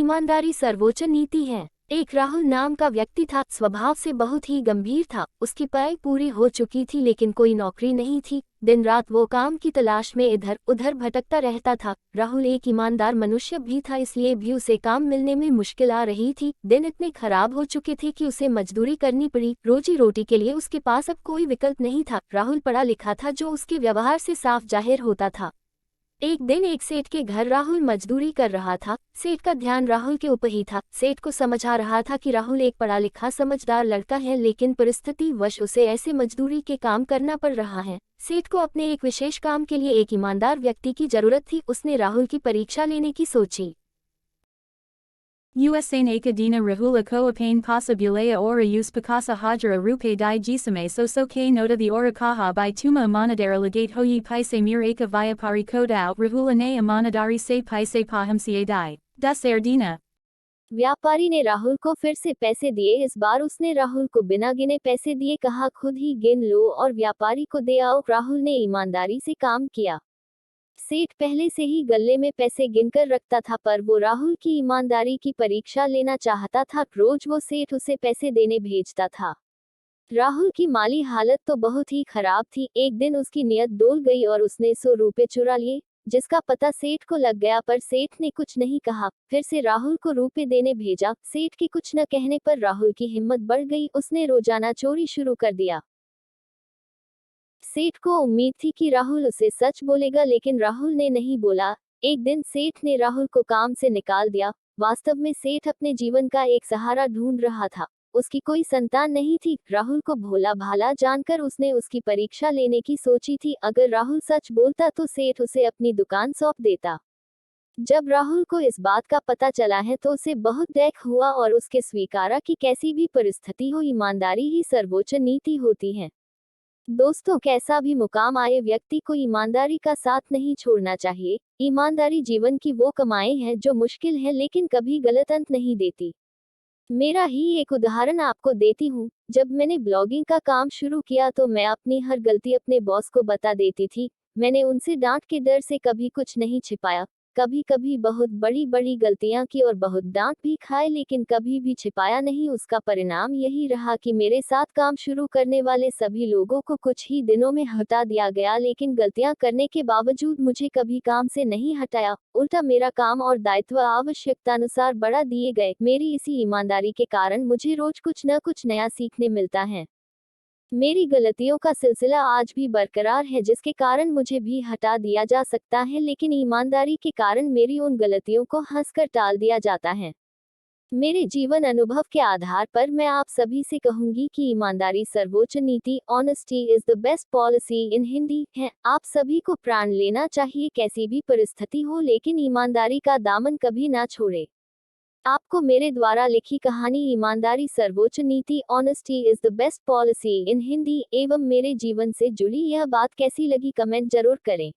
ईमानदारी सर्वोच्च नीति है। एक राहुल नाम का व्यक्ति था, स्वभाव से बहुत ही गंभीर था। उसकी पढ़ाई पूरी हो चुकी थी लेकिन कोई नौकरी नहीं थी। दिन रात वो काम की तलाश में इधर उधर भटकता रहता था। राहुल एक ईमानदार मनुष्य भी था, इसलिए भी उसे काम मिलने में मुश्किल आ रही थी। दिन इतने खराब हो चुके थे कि उसे मजदूरी करनी पड़ी। रोजी रोटी के लिए उसके पास अब कोई विकल्प नहीं था। राहुल पढ़ा लिखा था, जो उसके व्यवहार से साफ जाहिर होता था। एक दिन एक सेठ के घर राहुल मजदूरी कर रहा था। सेठ का ध्यान राहुल के ऊपर ही था। सेठ को समझ आ रहा था कि राहुल एक पढ़ा लिखा समझदार लड़का है, लेकिन परिस्थिति वश उसे ऐसे मजदूरी के काम करना पड़ रहा है। सेठ को अपने एक विशेष काम के लिए एक ईमानदार व्यक्ति की जरूरत थी। उसने राहुल की परीक्षा लेने की सोची। Usa Nakadina Rahula Koapane Pasabulea Ora Use Picasa Hajra Rupe Di Gisame So K Nota the Ora Kaha by Tuma Amanadara Legate Hoyi Paise Muraka Vyapari Koda out Rahula Ne Amanadari Se Paise Pahamsie Di Das Erdina। व्यापारी ने राहुल को फिर से पैसे दिए। इस बार उसने राहुल को बिना गिने पैसे दिए, कहा खुद ही गिन लो और व्यापारी को दे आओ। राहुल ने ईमानदारी से काम किया। सेठ पहले से ही गल्ले में पैसे गिनकर रखता था, पर वो राहुल की ईमानदारी की परीक्षा लेना चाहता था। रोज वो सेठ उसे पैसे देने भेजता था। राहुल की माली हालत तो बहुत ही खराब थी। एक दिन उसकी नीयत डोल गई और उसने 100 रुपए चुरा लिए, जिसका पता सेठ को लग गया, पर सेठ ने कुछ नहीं कहा। फिर से राहुल को रुपए देने भेजा। सेठ के कुछ न कहने पर राहुल की हिम्मत बढ़ गई। उसने रोजाना चोरी शुरू कर दिया। सेठ को उम्मीद थी कि राहुल उसे सच बोलेगा, लेकिन राहुल ने नहीं बोला। एक दिन सेठ ने राहुल को काम से निकाल दिया। वास्तव में सेठ अपने जीवन का एक सहारा ढूंढ रहा था। उसकी कोई संतान नहीं थी। राहुल को भोला भाला जानकर उसने उसकी परीक्षा लेने की सोची थी। अगर राहुल सच बोलता तो सेठ उसे अपनी दुकान सौंप देता। जब राहुल को इस बात का पता चला है तो उसे बहुत दुख हुआ और उसके स्वीकारा कि कैसी भी परिस्थिति हो, ईमानदारी ही सर्वोच्च नीति होती है। दोस्तों, कैसा भी मुकाम आए, व्यक्ति को ईमानदारी का साथ नहीं छोड़ना चाहिए। ईमानदारी जीवन की वो कमाई है जो मुश्किल है लेकिन कभी गलत अंत नहीं देती। मेरा ही एक उदाहरण आपको देती हूँ। जब मैंने ब्लॉगिंग का काम शुरू किया तो मैं अपनी हर गलती अपने बॉस को बता देती थी। मैंने उनसे डांट के डर से कभी कुछ नहीं छिपाया। कभी कभी बहुत बड़ी बड़ी गलतियां की और बहुत डांट भी खाए, लेकिन कभी भी छिपाया नहीं। उसका परिणाम यही रहा कि मेरे साथ काम शुरू करने वाले सभी लोगों को कुछ ही दिनों में हटा दिया गया, लेकिन गलतियां करने के बावजूद मुझे कभी काम से नहीं हटाया। उल्टा मेरा काम और दायित्व आवश्यकतानुसार बढ़ा दिए गए। मेरी इसी ईमानदारी के कारण मुझे रोज कुछ न कुछ नया सीखने मिलता है। मेरी गलतियों का सिलसिला आज भी बरकरार है, जिसके कारण मुझे भी हटा दिया जा सकता है, लेकिन ईमानदारी के कारण मेरी उन गलतियों को हंसकर टाल दिया जाता है। मेरे जीवन अनुभव के आधार पर मैं आप सभी से कहूंगी कि ईमानदारी सर्वोच्च नीति, honesty is the best policy in Hindi है। आप सभी को प्राण लेना चाहिए, कैसी भी परिस्थिति हो, लेकिन ईमानदारी का दामन कभी ना छोड़े। आपको मेरे द्वारा लिखी कहानी ईमानदारी सर्वोच्च नीति, honesty is the best policy in Hindi एवं मेरे जीवन से जुड़ी यह बात कैसी लगी, कमेंट जरूर करें।